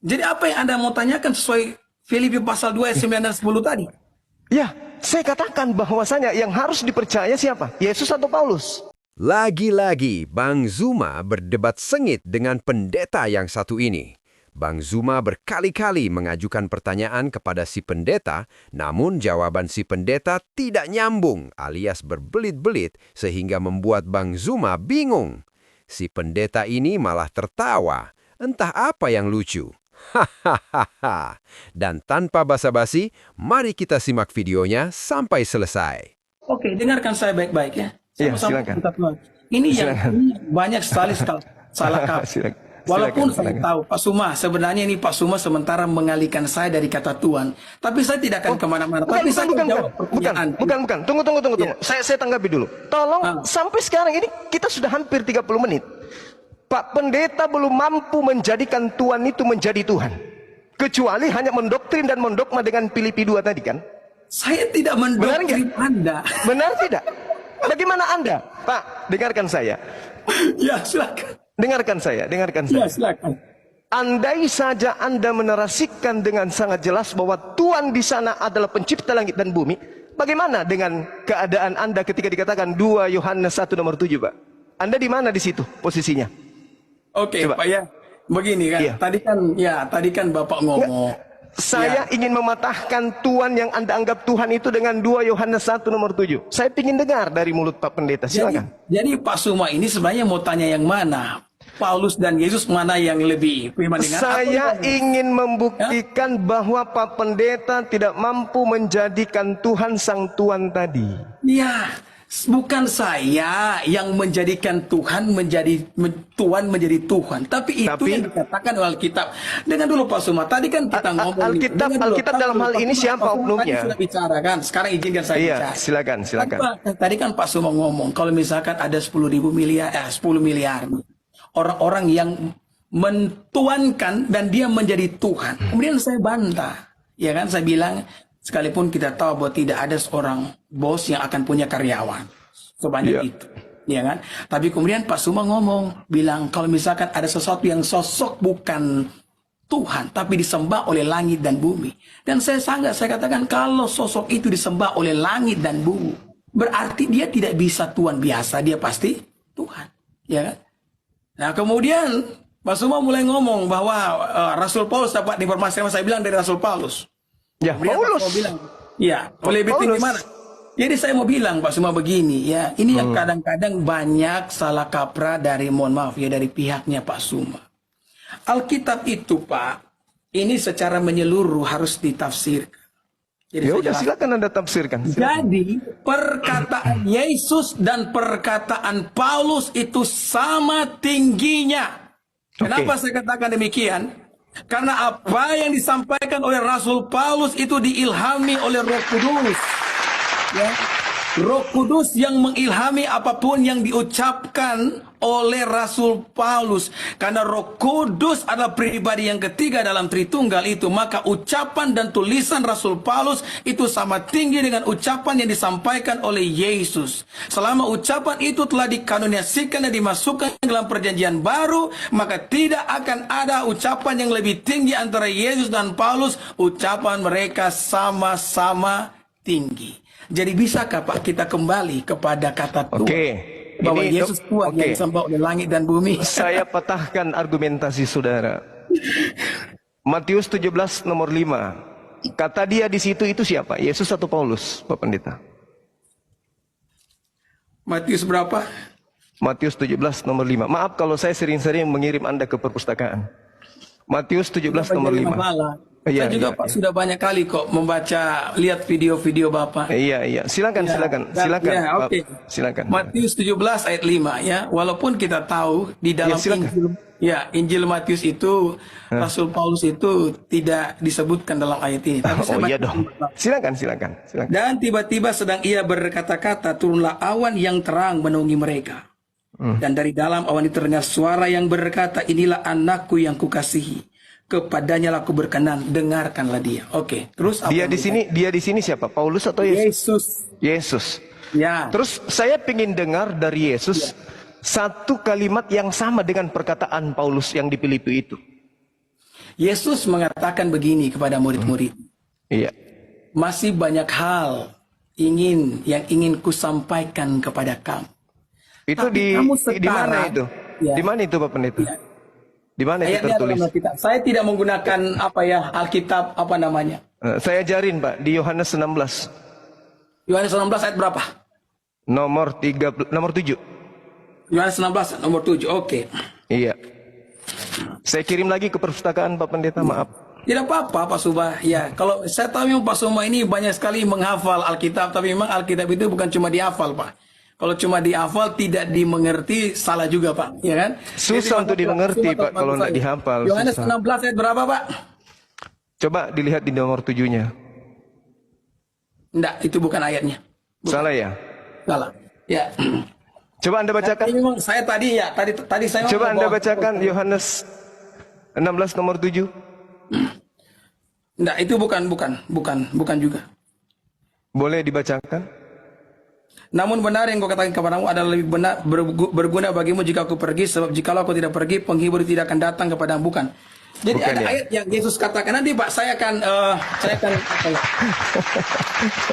Jadi apa yang Anda mau tanyakan sesuai Filipi pasal 2 ayat 9 dan 10 tadi? Ya, saya katakan bahwasanya yang harus dipercaya siapa? Yesus atau Paulus? Lagi-lagi Bang Zuma berdebat sengit dengan pendeta yang satu ini. Bang Zuma berkali-kali mengajukan pertanyaan kepada si pendeta, namun jawaban si pendeta tidak nyambung alias berbelit-belit sehingga membuat Bang Zuma bingung. Si pendeta ini malah tertawa, entah apa yang lucu. Hahaha. Dan tanpa basa-basi, mari kita simak videonya sampai selesai. Oke, dengarkan saya baik-baik ya. Iya, Sama-sama silakan. kita keluar. Ini yang ini banyak sekali salah kaprah. Silakan. Walaupun Silakan, saya silakan. tahu Pak Suma, sebenarnya ini Pak Suma sementara mengalihkan saya dari kata Tuhan. Tapi saya tidak akan kemana-mana. Tapi saya akan jawab pertanyaan. Bukan. Tunggu. Ya. Saya tanggapi dulu. Tolong, sampai sekarang ini kita sudah hampir 30 menit. Pak Pendeta belum mampu menjadikan Tuhan itu menjadi Tuhan. Kecuali hanya mendoktrin dan mendogma dengan Filipi 2 tadi kan? Saya tidak mendoktrin Anda. Benar tidak? Bagaimana Anda? Pak, dengarkan saya. Ya, silakan. Dengarkan saya. Ya, silakan. Andai saja Anda menarasikan dengan sangat jelas bahwa Tuhan di sana adalah pencipta langit dan bumi, bagaimana dengan keadaan Anda ketika dikatakan 2 Yohanes 1 nomor 7, Pak? Anda di mana di situ posisinya? Oke, Coba. Pak ya. Begini kan. Iya. Tadi kan Bapak ngomong. Saya ingin mematahkan Tuhan yang Anda anggap Tuhan itu dengan 2 Yohanes 1 nomor 7. Saya ingin dengar dari mulut Pak Pendeta. Silakan. Jadi Pak Suma ini sebenarnya mau tanya yang mana? Paulus dan Yesus mana yang lebih firman dengan Saya ingin membuktikan bahwa Pak Pendeta tidak mampu menjadikan Tuhan sang Tuhan tadi. Ya, bukan saya yang menjadikan Tuhan menjadi Tuhan, tapi itu yang dikatakan oleh Alkitab. Dengan dulu Pak Suma, tadi kan kita ngomong Alkitab dalam hal ini siapa oknumnya? Sudah bicara kan, sekarang izinkan saya Iya, bicara. silakan. Tadi kan Pak Suma ngomong, kalau misalkan ada 10 miliar orang-orang yang mentuankan dan dia menjadi Tuhan. Kemudian saya bantah, ya kan, saya bilang sekalipun kita tahu bahwa tidak ada seorang bos yang akan punya karyawan sebanyak itu, ya kan? Tapi kemudian Pak Suma ngomong, bilang kalau misalkan ada sesuatu yang sosok bukan Tuhan, tapi disembah oleh langit dan bumi. Dan saya katakan kalau sosok itu disembah oleh langit dan bumi, berarti dia tidak bisa Tuhan biasa, dia pasti Tuhan, ya kan? Nah kemudian Pak Suma mulai ngomong bahwa Rasul Paulus dapat informasi yang saya bilang dari Rasul Paulus. Ya, Kemudian Paulus. Pak Suma bilang, ya, lebih tinggi mana? Jadi saya mau bilang Pak Suma begini, ya, ini yang kadang-kadang banyak salah kaprah dari, mohon maaf ya, dari pihaknya Pak Suma. Alkitab itu Pak, ini secara menyeluruh harus ditafsirkan. Jadi Ya saya udah, jelaskan. silakan Anda tafsirkan. Jadi perkataan Yesus dan perkataan Paulus itu sama tingginya. Kenapa saya katakan demikian? Karena apa yang disampaikan oleh Rasul Paulus itu diilhami oleh Roh Kudus. Ya. Roh Kudus yang mengilhami apapun yang diucapkan oleh Rasul Paulus. Karena Roh Kudus adalah pribadi yang ketiga dalam Tritunggal itu, maka ucapan dan tulisan Rasul Paulus itu sama tinggi dengan ucapan yang disampaikan oleh Yesus. Selama ucapan itu telah dikanunisasikan dan dimasukkan dalam perjanjian baru, maka tidak akan ada ucapan yang lebih tinggi antara Yesus dan Paulus. Ucapan mereka sama-sama tinggi. Jadi bisakah Pak kita kembali kepada kata Tuhan? Bahwa Yesus Tuhan yang disembah oleh langit dan bumi. Saya patahkan argumentasi saudara. Matius 17 nomor 5. Kata dia di situ itu siapa? Yesus atau Paulus, Pak Pendeta? Matius berapa? Matius 17 nomor 5. Maaf kalau saya sering-sering mengirim Anda ke perpustakaan. Matius 17 nomor 5. Saya juga Pak sudah banyak kali kok membaca, lihat video-video Bapak. Iya. Silakan. Ya, oke. Silakan. Matius 17 ayat 5 ya. Walaupun kita tahu di dalam Injil Matius itu Rasul Paulus itu tidak disebutkan dalam ayat ini. Tapi iya dong. Silakan. Dan tiba-tiba sedang ia berkata-kata, turunlah awan yang terang menaungi mereka. Dan dari dalam awan itu terdengar suara yang berkata, inilah anakku yang kukasihi. Kepadanya aku berkenan, dengarkanlah dia. Oke, terus apa? Dia di sini siapa? Paulus atau Yesus? Yesus. Ya. Terus saya ingin dengar dari Yesus satu kalimat yang sama dengan perkataan Paulus yang di Filipi itu. Yesus mengatakan begini kepada murid-murid. Iya. Masih banyak hal yang ingin kusampaikan kepada kamu. Itu Tapi kamu di mana sekarang- itu? Ya. Di mana itu Pak Pendeta? Ya. Di mana itu Ayatnya tertulis? dalam Alkitab. Saya tidak menggunakan Alkitab Saya ajarin Pak di Yohanes 16 Yohanes 16 ayat berapa? nomor 7. Yohanes 16 nomor 7. Oke. Iya. Saya kirim lagi ke perpustakaan Pak Pendeta, maaf. Tidak apa-apa Pak Suma. Ya, kalau saya tahu memang Pak Suma ini banyak sekali menghafal Alkitab, tapi memang Alkitab itu bukan cuma dihafal, Pak. Kalau cuma dihafal tidak dimengerti, salah juga, Pak. Ya kan? Susah untuk dimengerti, Pak, kalau nggak saya. dihafal. Yohanes Susah. 16 ayat berapa, Pak? Coba dilihat di nomor 7-nya. Enggak, itu bukan ayatnya. Salah ya? Salah. Ya. Coba Anda bacakan. Tapi memang saya tadi saya Coba Anda bahwa- bacakan Yohanes 16 nomor 7. Enggak, itu bukan juga. Boleh dibacakan? Namun benar yang kau katakan kepadamu adalah lebih benar berguna bagimu jika aku pergi, sebab jikalau aku tidak pergi, penghibur tidak akan datang kepadamu. Bukan. Jadi Bukan, ada ya? ayat yang Yesus katakan nanti Pak, saya akan apa ya?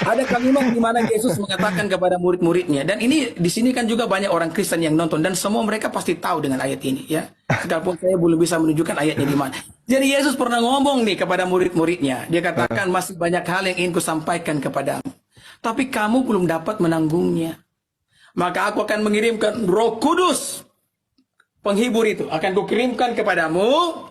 Ada kalimat di mana Yesus mengatakan kepada murid-muridnya, dan ini di sini kan juga banyak orang Kristen yang nonton dan semua mereka pasti tahu dengan ayat ini, ya. Sekalipun saya belum bisa menunjukkan ayatnya di mana. Jadi Yesus pernah ngomong nih kepada murid-muridnya, dia katakan masih banyak hal yang ingin kusampaikan kepadamu, tapi kamu belum dapat menanggungnya. Maka aku akan mengirimkan Roh Kudus, penghibur itu akan kukirimkan kepadamu,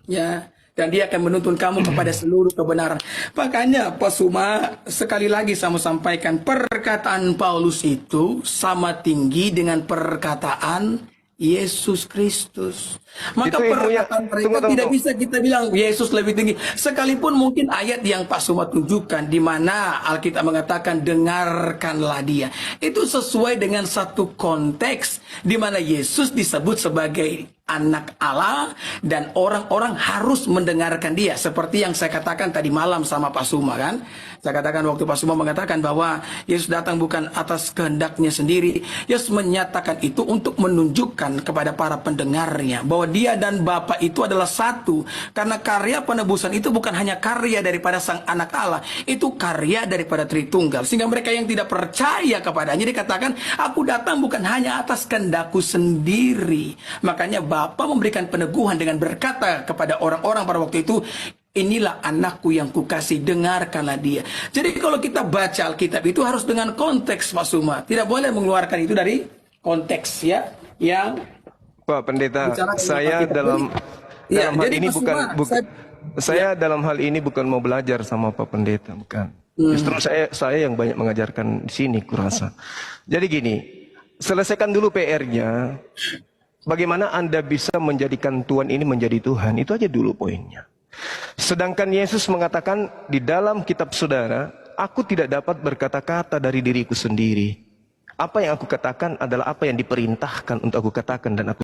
ya, dan dia akan menuntun kamu kepada seluruh kebenaran. Makanya Pak Suma, sekali lagi saya mau sampaikan, perkataan Paulus itu sama tinggi dengan perkataan Yesus Kristus. Maka Itu ilmunya- perkataan mereka tunggu. tidak bisa kita bilang Yesus lebih tinggi. Sekalipun mungkin ayat yang Pak Suma tunjukkan di mana Alkitab mengatakan dengarkanlah dia. Itu sesuai dengan satu konteks di mana Yesus disebut sebagai anak Allah dan orang-orang harus mendengarkan dia. Seperti yang saya katakan tadi malam sama Pak Suma kan. Saya katakan waktu Pak Suma mengatakan bahwa Yesus datang bukan atas kehendaknya sendiri. Yesus menyatakan itu untuk menunjukkan kepada para pendengarnya bahwa dia dan Bapa itu adalah satu. Karena karya penebusan itu bukan hanya karya daripada Sang Anak Allah, itu karya daripada Tritunggal. Sehingga mereka yang tidak percaya kepadanya dikatakan, aku datang bukan hanya atas kehendakku sendiri. Makanya Bapa memberikan peneguhan dengan berkata kepada orang-orang pada waktu itu, inilah anakku yang kukasih, dengarkanlah dia. Jadi kalau kita baca Alkitab itu harus dengan konteks Pak Suma. Tidak boleh mengeluarkan itu dari konteks, ya. Yang Pak Pendeta, bicara saya Alkitab. dalam Iya, hal jadi ini Pak Suma, saya dalam hal ini bukan mau belajar sama Pak Pendeta, bukan. Justru saya yang banyak mengajarkan di sini, kurasa. Jadi gini, selesaikan dulu PR-nya. Bagaimana Anda bisa menjadikan Tuhan ini menjadi Tuhan? Itu aja dulu poinnya. Sedangkan Yesus mengatakan di dalam kitab saudara, aku tidak dapat berkata-kata dari diriku sendiri. Apa yang aku katakan adalah apa yang diperintahkan untuk aku katakan dan aku